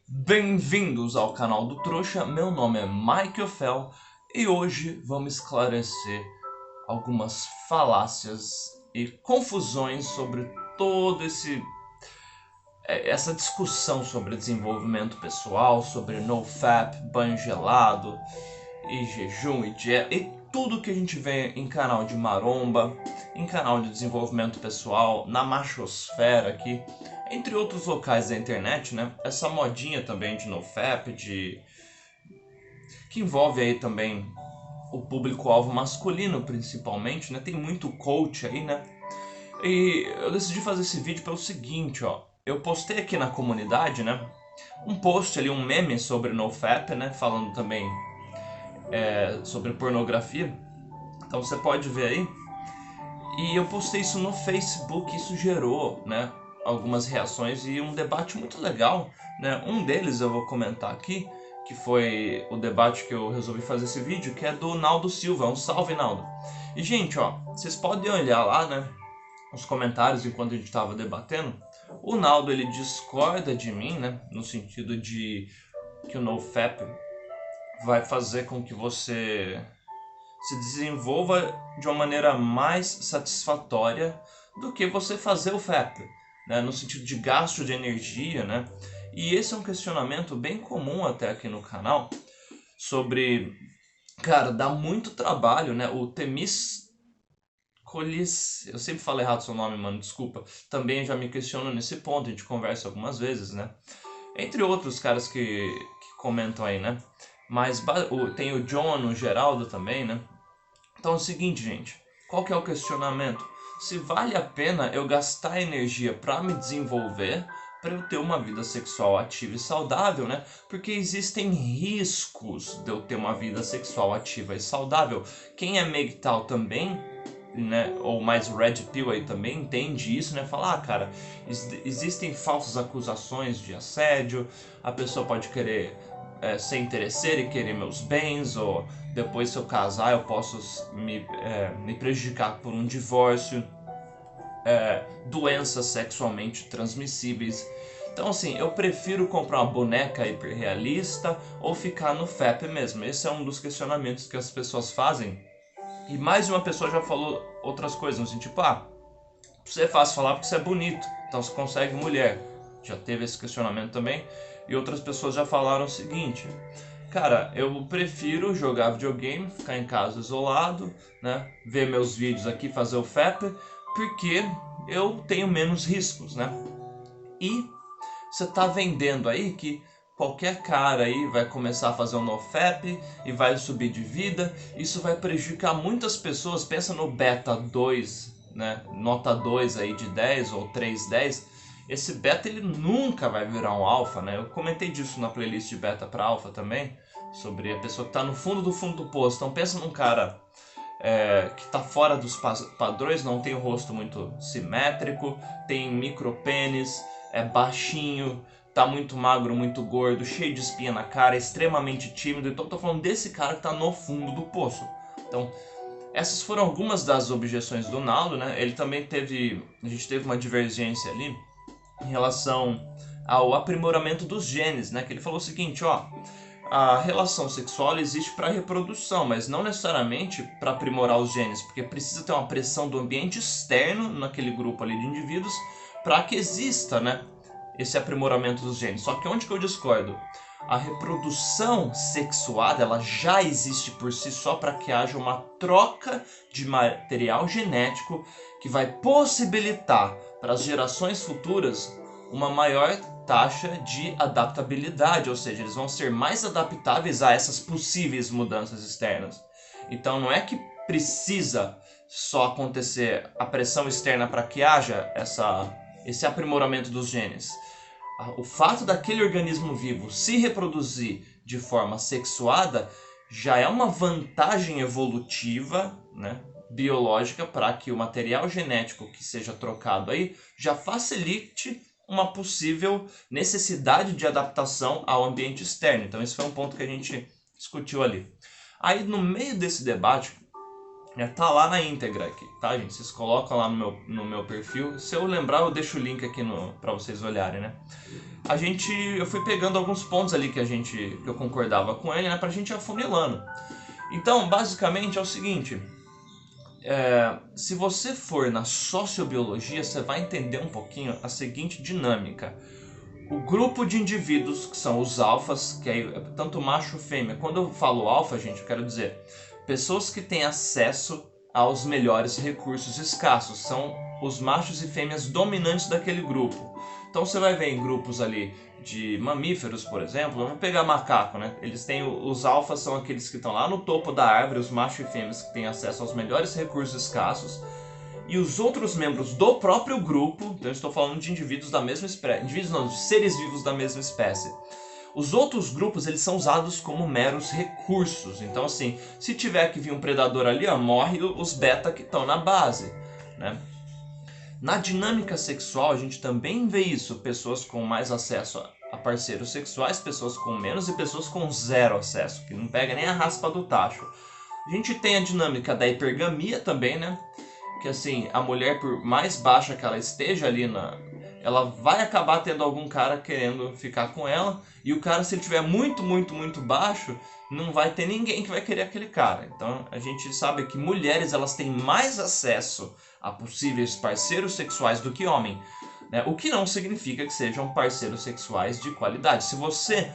Bem-vindos ao canal do Trouxa, meu nome é Mike Ofel e hoje vamos esclarecer algumas falácias e confusões sobre todo essa discussão sobre desenvolvimento pessoal, sobre NoFap, banho gelado e jejum e dieta e tudo que a gente vê em canal de maromba, em canal de desenvolvimento pessoal, na machosfera aqui, entre outros locais da internet, né? Essa modinha também de NoFap, que envolve aí também o público-alvo masculino principalmente, né? Tem muito coach aí, né? E eu decidi fazer esse vídeo pelo seguinte, ó. Eu postei aqui na comunidade, né? Um post ali, um meme sobre NoFap, né? Falando também sobre pornografia. Então você pode ver aí. E eu postei isso no Facebook, isso gerou, né, algumas reações e um debate muito legal, né? Um deles eu vou comentar aqui, que foi o debate que eu resolvi fazer esse vídeo, que é do Naldo Silva, um salve Naldo. E gente, ó, vocês podem olhar lá, né, os comentários enquanto a gente estava debatendo. O Naldo ele discorda de mim, né, no sentido de que o NoFap vai fazer com que você se desenvolva de uma maneira mais satisfatória do que você fazer o FAP, né? No sentido de gasto de energia, né? E esse é um questionamento bem comum até aqui no canal sobre, cara, dá muito trabalho, né? O Temis Colis, eu sempre falo errado seu nome, mano, desculpa. Também já me questiono nesse ponto, a gente conversa algumas vezes, né? Entre outros caras que comentam aí, né? Mas tem o John, o Geraldo também, né? Então é o seguinte, gente, qual que é o questionamento? Se vale a pena eu gastar energia para me desenvolver, para eu ter uma vida sexual ativa e saudável, né? Porque existem riscos de eu ter uma vida sexual ativa e saudável. Quem é MGTOW também, né, ou mais Red Pill aí também entende isso, né? Fala, cara, existem falsas acusações de assédio, a pessoa pode querer ser interesseira e querer meus bens, ou depois se eu casar eu posso me prejudicar por um divórcio, doenças sexualmente transmissíveis. Então assim, eu prefiro comprar uma boneca hiperrealista ou ficar no FAP mesmo. Esse é um dos questionamentos que as pessoas fazem. E mais de uma pessoa já falou outras coisas, assim, tipo, você é fácil falar porque você é bonito, então você consegue mulher. Já teve esse questionamento também. E outras pessoas já falaram o seguinte: cara, eu prefiro jogar videogame, ficar em casa isolado, né? Ver meus vídeos aqui, fazer o FAP, porque eu tenho menos riscos, né? E você tá vendendo aí que qualquer cara aí vai começar a fazer um NoFap e vai subir de vida. Isso vai prejudicar muitas pessoas. Pensa no Beta 2, né? Nota 2 aí de 10 ou 3,10. Esse Beta ele nunca vai virar um Alpha, né? Eu comentei disso na playlist de Beta para Alpha também, sobre a pessoa que tá no fundo do poço. Então pensa num cara que está fora dos padrões, não tem o rosto muito simétrico, tem micropênis, é baixinho, tá muito magro, muito gordo, cheio de espinha na cara, extremamente tímido. Então tô falando desse cara que tá no fundo do poço. Então, essas foram algumas das objeções do Naldo, né? Ele também a gente teve uma divergência ali em relação ao aprimoramento dos genes, né? Que ele falou o seguinte, ó, a relação sexual existe para reprodução, mas não necessariamente para aprimorar os genes, porque precisa ter uma pressão do ambiente externo naquele grupo ali de indivíduos para que exista, né, esse aprimoramento dos genes. Só que onde que eu discordo? A reprodução sexuada ela já existe por si só para que haja uma troca de material genético que vai possibilitar para as gerações futuras uma maior taxa de adaptabilidade, ou seja, eles vão ser mais adaptáveis a essas possíveis mudanças externas. Então não é que precisa só acontecer a pressão externa para que haja esse aprimoramento dos genes. O fato daquele organismo vivo se reproduzir de forma sexuada já é uma vantagem evolutiva, né, biológica, para que o material genético que seja trocado aí já facilite uma possível necessidade de adaptação ao ambiente externo. Então esse foi um ponto que a gente discutiu ali. Aí no meio desse debate, Tá lá na íntegra aqui, tá, gente? Vocês colocam lá no meu perfil. Se eu lembrar, eu deixo o link aqui pra vocês olharem, né? Eu fui pegando alguns pontos ali que eu concordava com ele, né? Pra gente ir afunilando. Então, basicamente é o seguinte. Se você for na sociobiologia, você vai entender um pouquinho a seguinte dinâmica. O grupo de indivíduos, que são os alfas, que é tanto macho ou fêmea. Quando eu falo alfa, gente, eu quero dizer pessoas que têm acesso aos melhores recursos escassos. São os machos e fêmeas dominantes daquele grupo. Então você vai ver em grupos ali de mamíferos, por exemplo, vamos pegar macaco, né? Eles têm os alfas, são aqueles que estão lá no topo da árvore, os machos e fêmeas que têm acesso aos melhores recursos escassos. E os outros membros do próprio grupo, então eu estou falando de indivíduos da mesma espécie, indivíduos não, de seres vivos da mesma espécie. Os outros grupos, eles são usados como meros recursos. Então assim, se tiver que vir um predador ali, morre os beta que estão na base, né? Na dinâmica sexual, a gente também vê isso, pessoas com mais acesso a parceiros sexuais, pessoas com menos e pessoas com zero acesso, que não pega nem a raspa do tacho. A gente tem a dinâmica da hipergamia também, né? Que assim, a mulher, por mais baixa que ela esteja ali, ela vai acabar tendo algum cara querendo ficar com ela, e o cara, se ele tiver muito, muito, muito baixo, não vai ter ninguém que vai querer aquele cara. Então a gente sabe que mulheres, elas têm mais acesso a possíveis parceiros sexuais do que homem, né? O que não significa que sejam parceiros sexuais de qualidade. Se você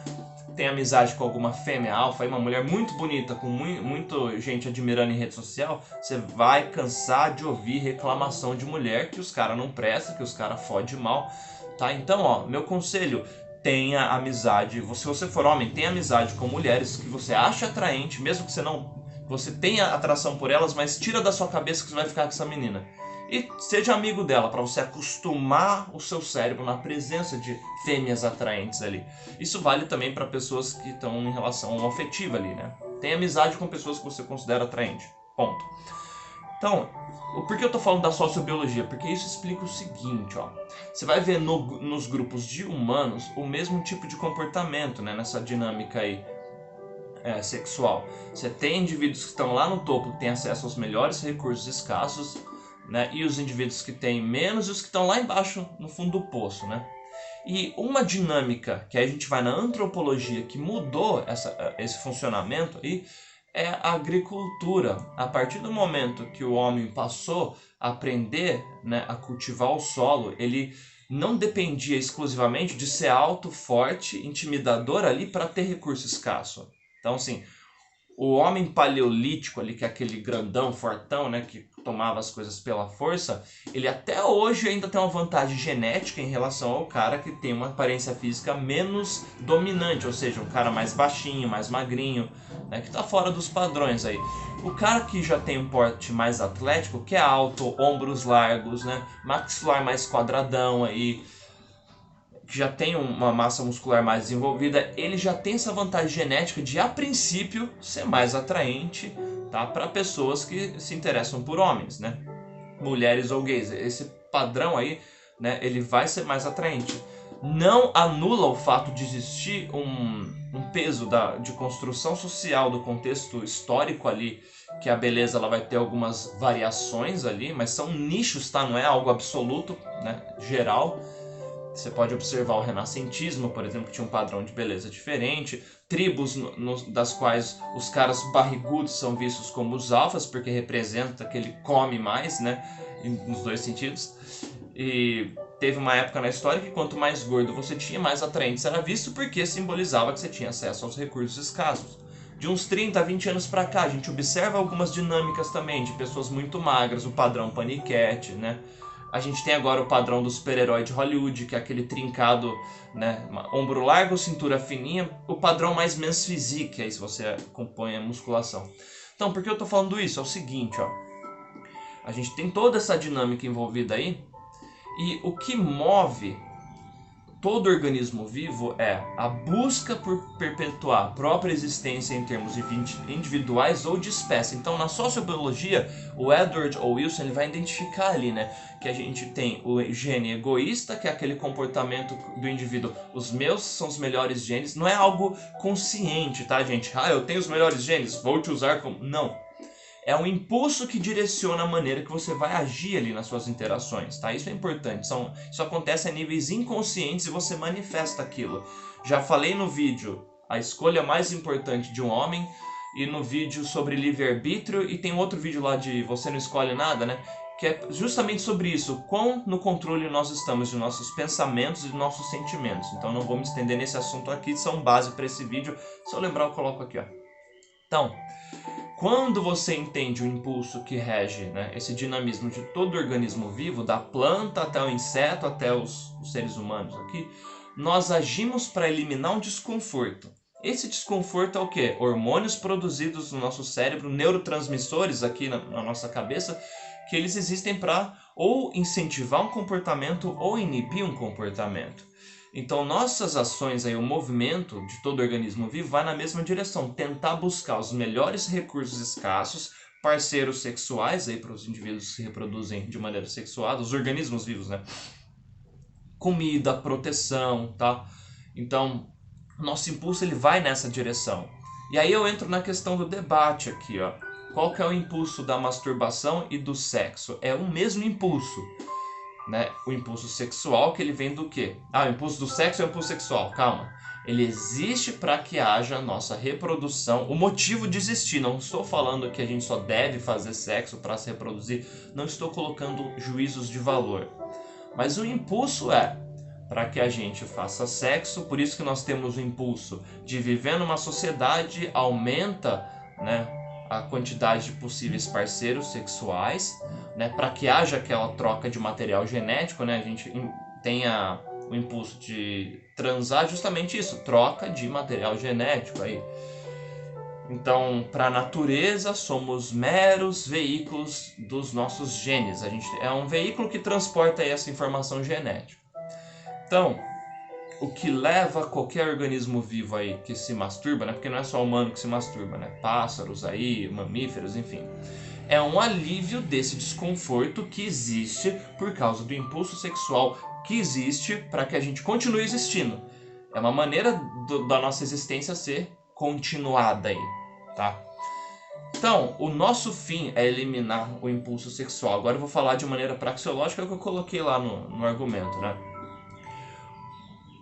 tem amizade com alguma fêmea alfa, uma mulher muito bonita, com muito gente admirando em rede social, você vai cansar de ouvir reclamação de mulher que os caras não prestam, que os caras fodem mal, tá? Então, meu conselho, tenha amizade, se você for homem, tenha amizade com mulheres que você acha atraente, mesmo que você tenha atração por elas, mas tira da sua cabeça que você vai ficar com essa menina. E seja amigo dela, para você acostumar o seu cérebro na presença de fêmeas atraentes ali. Isso vale também para pessoas que estão em relação afetiva ali, né? Tenha amizade com pessoas que você considera atraente. Ponto. Então, por que eu tô falando da sociobiologia? Porque isso explica o seguinte, ó. Você vai ver nos grupos de humanos o mesmo tipo de comportamento, né? Nessa dinâmica aí sexual. Você tem indivíduos que estão lá no topo, que têm acesso aos melhores recursos escassos, né? E os indivíduos que têm menos e os que estão lá embaixo, no fundo do poço, né? E uma dinâmica que a gente vai na antropologia que mudou esse funcionamento aí é a agricultura. A partir do momento que o homem passou a aprender, né, a cultivar o solo, ele não dependia exclusivamente de ser alto, forte, intimidador ali para ter recurso escasso. Então, assim, o homem paleolítico ali, que é aquele grandão, fortão, né, que tomava as coisas pela força, ele até hoje ainda tem uma vantagem genética em relação ao cara que tem uma aparência física menos dominante, ou seja, um cara mais baixinho, mais magrinho, né, que está fora dos padrões aí. O cara que já tem um porte mais atlético, que é alto, ombros largos, né, maxilar mais quadradão aí, que já tem uma massa muscular mais desenvolvida, ele já tem essa vantagem genética de, a princípio, ser mais atraente, tá, para pessoas que se interessam por homens, né? Mulheres ou gays. Esse padrão aí, né, ele vai ser mais atraente. Não anula o fato de existir um peso de construção social do contexto histórico ali, que a beleza ela vai ter algumas variações ali, mas são nichos, tá? Não é algo absoluto, né, geral. Você pode observar o renascentismo, por exemplo, que tinha um padrão de beleza diferente. Tribos das quais os caras barrigudos são vistos como os alfas, porque representa que ele come mais, né? Nos dois sentidos. E teve uma época na história que quanto mais gordo você tinha, mais atraente você era visto, porque simbolizava que você tinha acesso aos recursos escassos. De uns 30 a 20 anos pra cá, a gente observa algumas dinâmicas também de pessoas muito magras, o padrão paniquete, né? A gente tem agora o padrão do super-herói de Hollywood, que é aquele trincado, né, ombro largo, cintura fininha, o padrão mais men's physique, aí se você acompanha a musculação. Então, por que eu tô falando isso? É o seguinte, ó. A gente tem toda essa dinâmica envolvida aí, e o que move todo organismo vivo é a busca por perpetuar a própria existência em termos individuais ou de espécie. Então, na sociobiologia, o Edward O. Wilson ele vai identificar ali, né, que a gente tem o gene egoísta, que é aquele comportamento do indivíduo. Os meus são os melhores genes. Não é algo consciente, tá, gente? Eu tenho os melhores genes, vou te usar como... Não. É um impulso que direciona a maneira que você vai agir ali nas suas interações, tá? Isso é importante. Isso acontece a níveis inconscientes e você manifesta aquilo. Já falei no vídeo a escolha mais importante de um homem e no vídeo sobre livre-arbítrio, e tem outro vídeo lá de você não escolhe nada, né? Que é justamente sobre isso, quão no controle nós estamos de nossos pensamentos e de nossos sentimentos. Então não vou me estender nesse assunto aqui, são base para esse vídeo. Se eu lembrar eu coloco aqui, ó. Então, quando você entende o impulso que rege, né, esse dinamismo de todo organismo vivo, da planta até o inseto, até os seres humanos aqui, nós agimos para eliminar um desconforto. Esse desconforto é o quê? Hormônios produzidos no nosso cérebro, neurotransmissores aqui na nossa cabeça, que eles existem para ou incentivar um comportamento ou inibir um comportamento. Então nossas ações, aí, o movimento de todo organismo vivo vai na mesma direção, tentar buscar os melhores recursos escassos, parceiros sexuais aí para os indivíduos que se reproduzem de maneira sexuada, os organismos vivos, né? Comida, proteção, tá? Então, nosso impulso ele vai nessa direção. E aí eu entro na questão do debate aqui, ó. Qual que é o impulso da masturbação e do sexo? É o mesmo impulso, né? O impulso sexual, que ele vem do quê? O impulso do sexo é o impulso sexual, calma. Ele existe para que haja a nossa reprodução. O motivo de existir, não estou falando que a gente só deve fazer sexo para se reproduzir, não estou colocando juízos de valor. Mas o impulso é para que a gente faça sexo, por isso que nós temos o impulso de viver numa sociedade, aumenta, né, a quantidade de possíveis parceiros sexuais, né, para que haja aquela troca de material genético, né, a gente tenha o impulso de transar, justamente isso, troca de material genético aí. Então, para a natureza, somos meros veículos dos nossos genes. A gente é um veículo que transporta aí essa informação genética. Então, o que leva qualquer organismo vivo aí que se masturba, né? Porque não é só humano que se masturba, né? Pássaros aí, mamíferos, enfim. É um alívio desse desconforto que existe por causa do impulso sexual que existe para que a gente continue existindo. É uma maneira da nossa existência ser continuada aí, tá? Então, o nosso fim é eliminar o impulso sexual. Agora eu vou falar de maneira praxeológica que eu coloquei lá no argumento, né?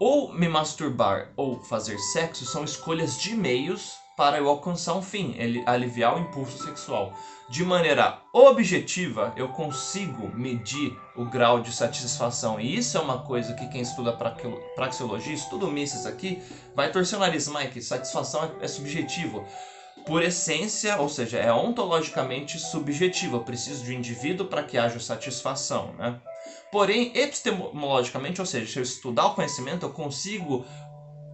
Ou me masturbar ou fazer sexo são escolhas de meios para eu alcançar um fim, aliviar o impulso sexual. De maneira objetiva, eu consigo medir o grau de satisfação. E isso é uma coisa que quem estuda praxeologia, estuda o Mises aqui, vai torcer o nariz. Mike, satisfação é subjetivo. Por essência, ou seja, é ontologicamente subjetivo. Eu preciso de um indivíduo para que haja satisfação, né? Porém, epistemologicamente, ou seja, se eu estudar o conhecimento, eu consigo,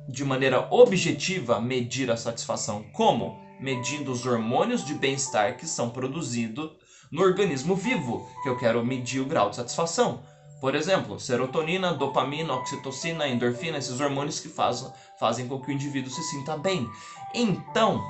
de maneira objetiva, medir a satisfação. Como? Medindo os hormônios de bem-estar que são produzidos no organismo vivo, que eu quero medir o grau de satisfação. Por exemplo, serotonina, dopamina, oxitocina, endorfina, esses hormônios que fazem com que o indivíduo se sinta bem. Então,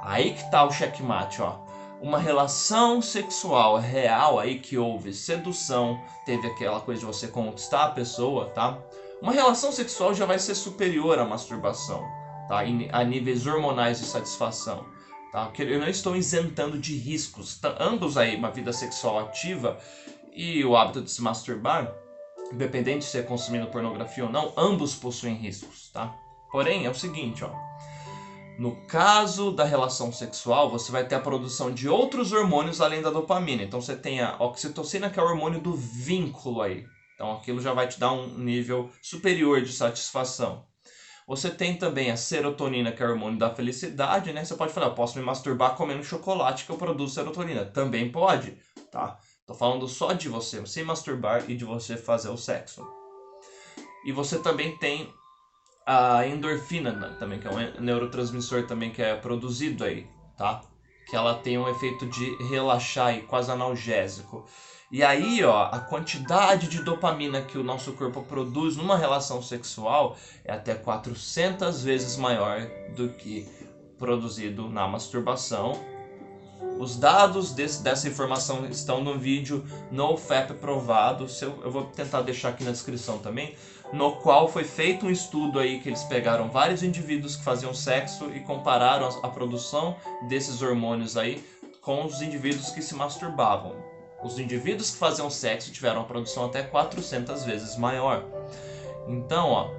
aí que está o checkmate, ó. Uma relação sexual real aí que houve sedução, teve aquela coisa de você conquistar a pessoa, tá? Uma relação sexual já vai ser superior à masturbação, tá? A níveis hormonais de satisfação, tá? Eu não estou isentando de riscos. Ambos aí, uma vida sexual ativa e o hábito de se masturbar, independente de ser consumindo pornografia ou não, ambos possuem riscos, tá? Porém, é o seguinte, ó. No caso da relação sexual, você vai ter a produção de outros hormônios além da dopamina. Então você tem a oxitocina, que é o hormônio do vínculo aí. Então aquilo já vai te dar um nível superior de satisfação. Você tem também a serotonina, que é o hormônio da felicidade, né? Você pode falar, eu posso me masturbar comendo chocolate que eu produzo serotonina. Também pode, tá? Tô falando só de você se masturbar e de você fazer o sexo. E você também tem a endorfina também, que é um neurotransmissor também que é produzido aí, tá? Que ela tem um efeito de relaxar e quase analgésico. E aí, ó, a quantidade de dopamina que o nosso corpo produz numa relação sexual é até 400 vezes maior do que produzido na masturbação. Os dados dessa informação estão no vídeo NoFap provado, eu vou tentar deixar aqui na descrição também, no qual foi feito um estudo aí que eles pegaram vários indivíduos que faziam sexo e compararam a produção desses hormônios aí com os indivíduos que se masturbavam. Os indivíduos que faziam sexo tiveram uma produção até 400 vezes maior. Então, ó,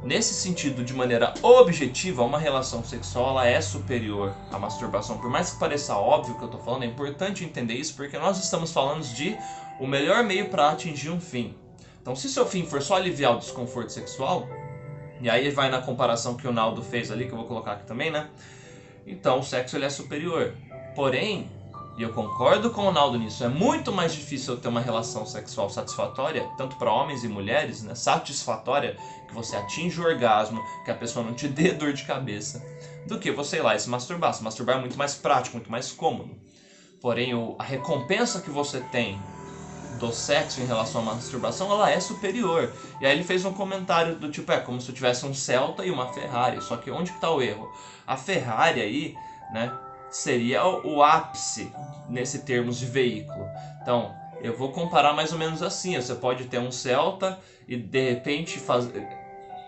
nesse sentido, de maneira objetiva, uma relação sexual ela é superior à masturbação. Por mais que pareça óbvio o que eu estou falando, é importante entender isso, porque nós estamos falando de o melhor meio para atingir um fim. Então, se seu fim for só aliviar o desconforto sexual, e aí vai na comparação que o Naldo fez ali, que eu vou colocar aqui também, né? Então, o sexo ele é superior. Porém, e eu concordo com o Naldo nisso, é muito mais difícil eu ter uma relação sexual satisfatória, tanto para homens e mulheres, né? Satisfatória, que você atinja o orgasmo, que a pessoa não te dê dor de cabeça, do que você ir lá e se masturbar. Se masturbar é muito mais prático, muito mais cômodo. Porém, a recompensa que você tem do sexo em relação à masturbação, ela é superior. E aí ele fez um comentário do tipo, como se eu tivesse um Celta e uma Ferrari. Só que onde que tá o erro? A Ferrari aí, né, seria o ápice nesse termos de veículo. Então, eu vou comparar mais ou menos assim. Você pode ter um Celta e de repente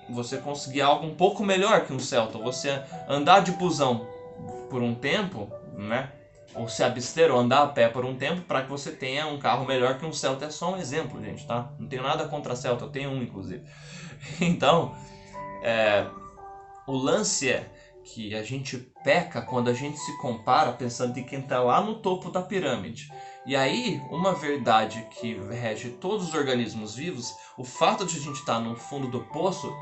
você conseguir algo um pouco melhor que um Celta. Você andar de busão por um tempo, né? Ou se abster ou andar a pé por um tempo para que você tenha um carro melhor que um Celta. É só um exemplo, gente, tá? Não tenho nada contra Celta, eu tenho um, inclusive. Então, o lance é que a gente peca quando a gente se compara pensando em quem está lá no topo da pirâmide. E aí, uma verdade que rege todos os organismos vivos, o fato de a gente estar no fundo do poço,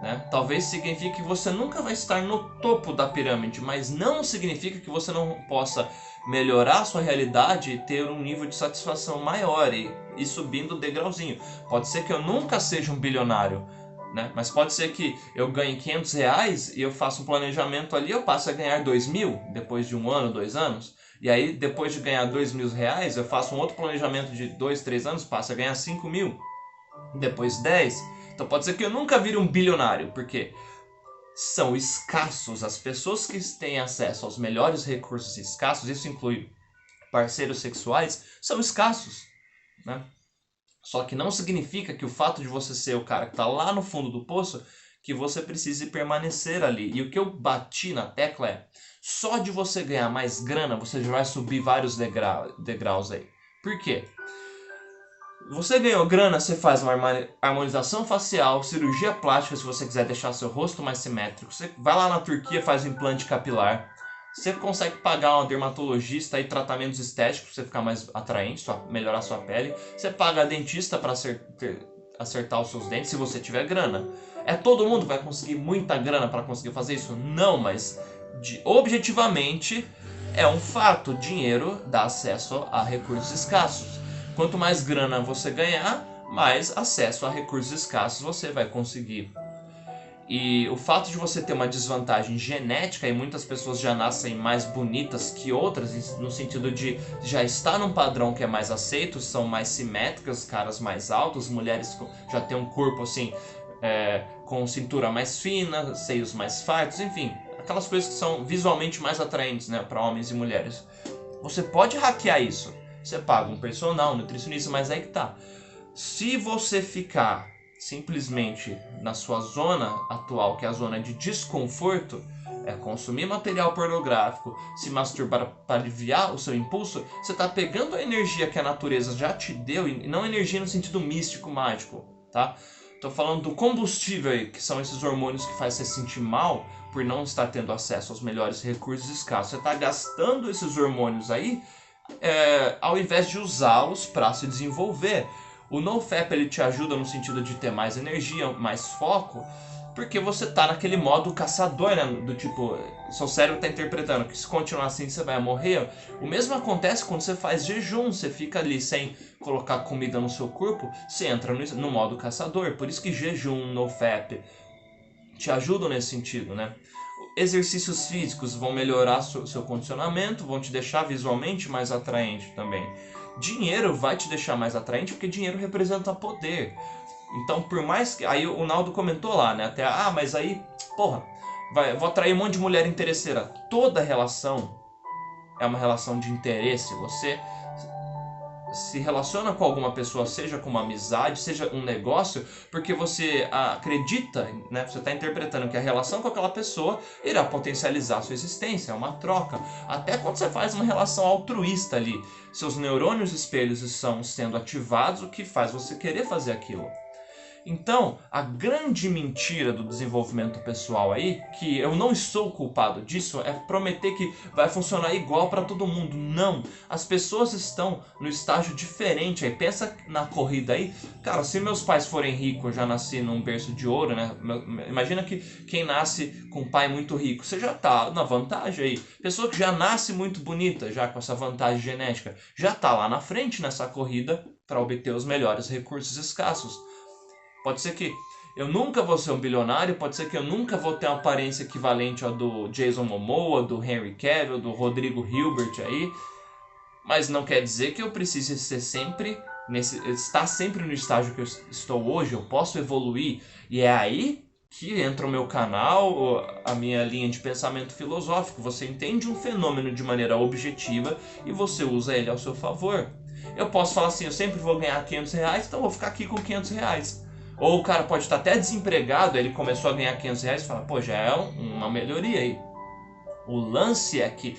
né, talvez signifique que você nunca vai estar no topo da pirâmide, mas não significa que você não possa melhorar a sua realidade e ter um nível de satisfação maior e subindo degrauzinho. Pode ser que eu nunca seja um bilionário, né? Mas pode ser que eu ganhe R$500 e eu faça um planejamento ali, eu passo a ganhar 2.000 depois de 1 ano, 2 anos. E aí, depois de ganhar R$2.000, eu faço um outro planejamento de 2, 3 anos, passo a ganhar 5.000. Depois 10. Então pode ser que eu nunca vire um bilionário, porque são escassos as pessoas que têm acesso aos melhores recursos escassos, isso inclui parceiros sexuais, são escassos, né? Só que não significa que o fato de você ser o cara que está lá no fundo do poço, que você precise permanecer ali. E o que eu bati na tecla é, só de você ganhar mais grana, você já vai subir vários degraus aí. Por quê? Você ganhou grana, você faz uma harmonização facial, cirurgia plástica se você quiser deixar seu rosto mais simétrico. Você vai lá na Turquia, faz um implante capilar. Você consegue pagar uma dermatologista e tratamentos estéticos para você ficar mais atraente, melhorar sua pele. Você paga a dentista para acertar os seus dentes se você tiver grana. É todo mundo que vai conseguir muita grana para conseguir fazer isso? Não, mas objetivamente é um fato. Dinheiro dá acesso a recursos escassos. Quanto mais grana você ganhar, mais acesso a recursos escassos você vai conseguir. E o fato de você ter uma desvantagem genética, e muitas pessoas já nascem mais bonitas que outras, no sentido de já estar num padrão que é mais aceito, são mais simétricas, caras mais altos, mulheres já têm um corpo assim, com cintura mais fina, seios mais fartos, enfim, aquelas coisas que são visualmente mais atraentes, né, para homens e mulheres. Você pode hackear isso. Você paga um personal, um nutricionista, mas aí que tá. Se você ficar simplesmente na sua zona atual, que é a zona de desconforto, consumir material pornográfico, se masturbar para aliviar o seu impulso, você está pegando a energia que a natureza já te deu, e não energia no sentido místico, mágico, tá? Estou falando do combustível aí, que são esses hormônios que fazem você sentir mal por não estar tendo acesso aos melhores recursos escassos. Você está gastando esses hormônios aí, ao invés de usá-los para se desenvolver. O NoFap ele te ajuda no sentido de ter mais energia, mais foco, porque você tá naquele modo caçador, né? Do tipo, seu cérebro tá interpretando que se continuar assim você vai morrer. O mesmo acontece quando você faz jejum, você fica ali sem colocar comida no seu corpo, você entra no modo caçador. Por isso que jejum, NoFap te ajudam nesse sentido, né? Exercícios físicos vão melhorar seu condicionamento, vão te deixar visualmente mais atraente também. Dinheiro vai te deixar mais atraente porque dinheiro representa poder. Então, por mais que... Aí o Naldo comentou lá, né? Até, mas aí, porra, vou atrair um monte de mulher interesseira. Toda relação é uma relação de interesse. Você se relaciona com alguma pessoa, seja com uma amizade, seja um negócio, porque você acredita, né? Você está interpretando que a relação com aquela pessoa irá potencializar a sua existência, é uma troca. Até quando você faz uma relação altruísta ali, seus neurônios espelhos estão sendo ativados, o que faz você querer fazer aquilo. Então, a grande mentira do desenvolvimento pessoal aí, que eu não sou culpado disso, é prometer que vai funcionar igual para todo mundo. Não, as pessoas estão no estágio diferente aí. Pensa na corrida aí. Cara, se meus pais forem ricos, eu já nasci num berço de ouro, né? Imagina que quem nasce com um pai muito rico, você já tá na vantagem aí. Pessoa que já nasce muito bonita, já com essa vantagem genética, já tá lá na frente nessa corrida para obter os melhores recursos escassos. Pode ser que eu nunca vou ser um bilionário, pode ser que eu nunca vou ter uma aparência equivalente ao do Jason Momoa, do Henry Cavill, do Rodrigo Hilbert aí, mas não quer dizer que eu precise ser sempre estar sempre no estágio que eu estou hoje. Eu posso evoluir, e é aí que entra o meu canal, a minha linha de pensamento filosófico. Você entende um fenômeno de maneira objetiva e você usa ele ao seu favor. Eu posso falar assim, eu sempre vou ganhar R$500, então eu vou ficar aqui com R$500. Ou o cara pode estar até desempregado, ele começou a ganhar R$500 e fala, pô, já é uma melhoria aí. O lance é que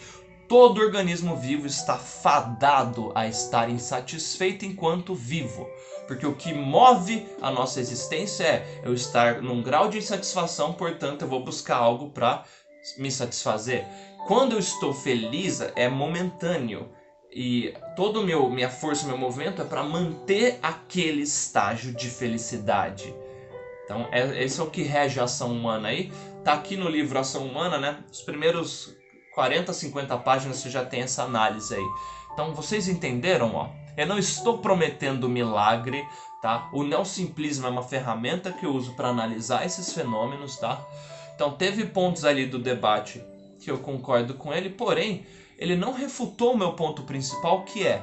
todo organismo vivo está fadado a estar insatisfeito enquanto vivo. Porque o que move a nossa existência é eu estar num grau de insatisfação, portanto eu vou buscar algo para me satisfazer. Quando eu estou feliz, é momentâneo. E toda minha força, meu movimento é para manter aquele estágio de felicidade. Então, esse é o que rege a ação humana aí. Tá aqui no livro Ação Humana, né? Os primeiros 40, 50 páginas você já tem essa análise aí. Então, vocês entenderam, ó? Eu não estou prometendo milagre, tá? O neosimplismo é uma ferramenta que eu uso para analisar esses fenômenos, tá? Então, teve pontos ali do debate que eu concordo com ele, porém, ele não refutou o meu ponto principal, que é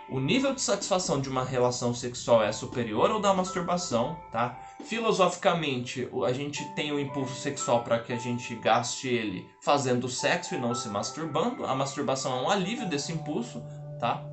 o nível de satisfação de uma relação sexual é superior ao da masturbação, tá? Filosoficamente, a gente tem o impulso sexual para que a gente gaste ele fazendo sexo e não se masturbando. A masturbação é um alívio desse impulso, tá?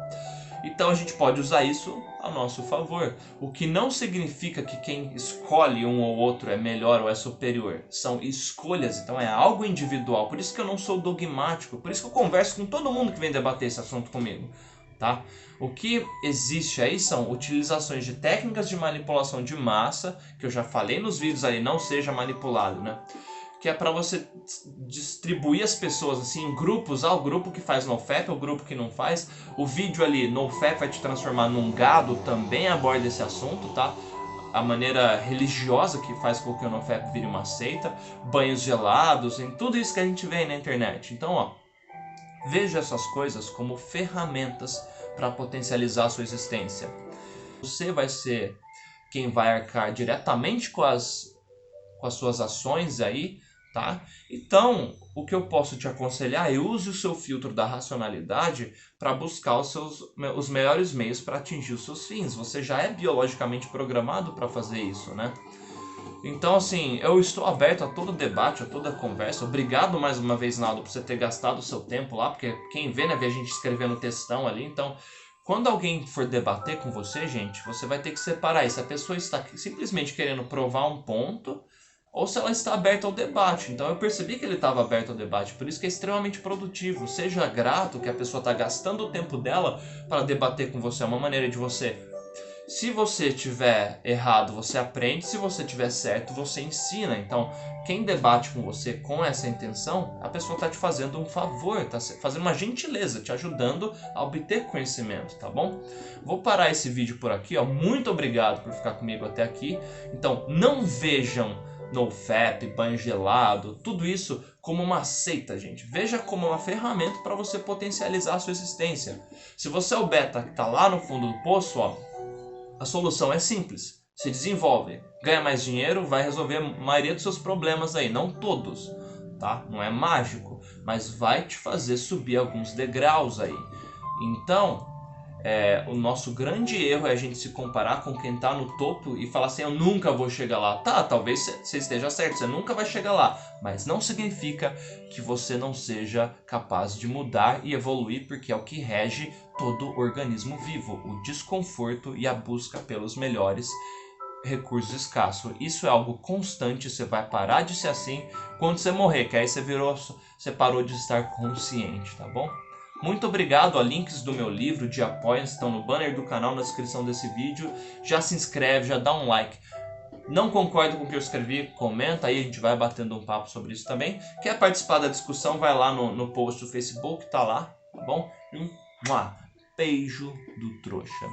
Então a gente pode usar isso a nosso favor. O que não significa que quem escolhe um ou outro é melhor ou é superior. São escolhas, então é algo individual. Por isso que eu não sou dogmático, por isso que eu converso com todo mundo que vem debater esse assunto comigo. Tá? O que existe aí são utilizações de técnicas de manipulação de massa, que eu já falei nos vídeos aí, não seja manipulado, né? Que é para você distribuir as pessoas assim em grupos, o grupo que faz NoFap, o grupo que não faz. O vídeo ali, NoFap vai te transformar num gado, também aborda esse assunto, tá? A maneira religiosa que faz com que o NoFap vire uma seita, banhos gelados, em tudo isso que a gente vê aí na internet. Então, ó, veja essas coisas como ferramentas para potencializar a sua existência. Você vai ser quem vai arcar diretamente com as suas ações aí, tá? Então, o que eu posso te aconselhar é use o seu filtro da racionalidade para buscar os melhores meios para atingir os seus fins. Você já é biologicamente programado para fazer isso, né? Então, assim, eu estou aberto a todo debate, a toda conversa. Obrigado mais uma vez, Naldo, por você ter gastado o seu tempo lá, porque quem vê, né, vê a gente escrevendo textão ali. Então, quando alguém for debater com você, gente, você vai ter que separar isso. A pessoa está simplesmente querendo provar um ponto, ou se ela está aberta ao debate. Então eu percebi que ele estava aberto ao debate, por isso que é extremamente produtivo. Seja grato que a pessoa está gastando o tempo dela para debater com você. É uma maneira de você... Se você tiver errado, você aprende. Se você tiver certo, você ensina. Então, quem debate com você com essa intenção, a pessoa está te fazendo um favor, está fazendo uma gentileza, te ajudando a obter conhecimento, tá bom? Vou parar esse vídeo por aqui, ó. Muito obrigado por ficar comigo até aqui. Então, não vejam NoFap, banho gelado, tudo isso como uma seita, gente. Veja como uma ferramenta para você potencializar a sua existência. Se você é o beta que está lá no fundo do poço, ó, a solução é simples. Se desenvolve, ganha mais dinheiro, vai resolver a maioria dos seus problemas aí. Não todos, tá? Não é mágico, mas vai te fazer subir alguns degraus aí. Então, O nosso grande erro é a gente se comparar com quem tá no topo e falar assim, eu nunca vou chegar lá. Tá, talvez você esteja certo, você nunca vai chegar lá, mas não significa que você não seja capaz de mudar e evoluir, porque é o que rege todo organismo vivo, o desconforto e a busca pelos melhores recursos escassos. Isso é algo constante, você vai parar de ser assim quando você morrer, que aí você parou de estar consciente, tá bom? Muito obrigado, links do meu livro de apoio estão no banner do canal, na descrição desse vídeo. Já se inscreve, já dá um like. Não concorda com o que eu escrevi? Comenta aí, a gente vai batendo um papo sobre isso também. Quer participar da discussão? Vai lá no post do Facebook, tá lá, tá bom? Um beijo do trouxa.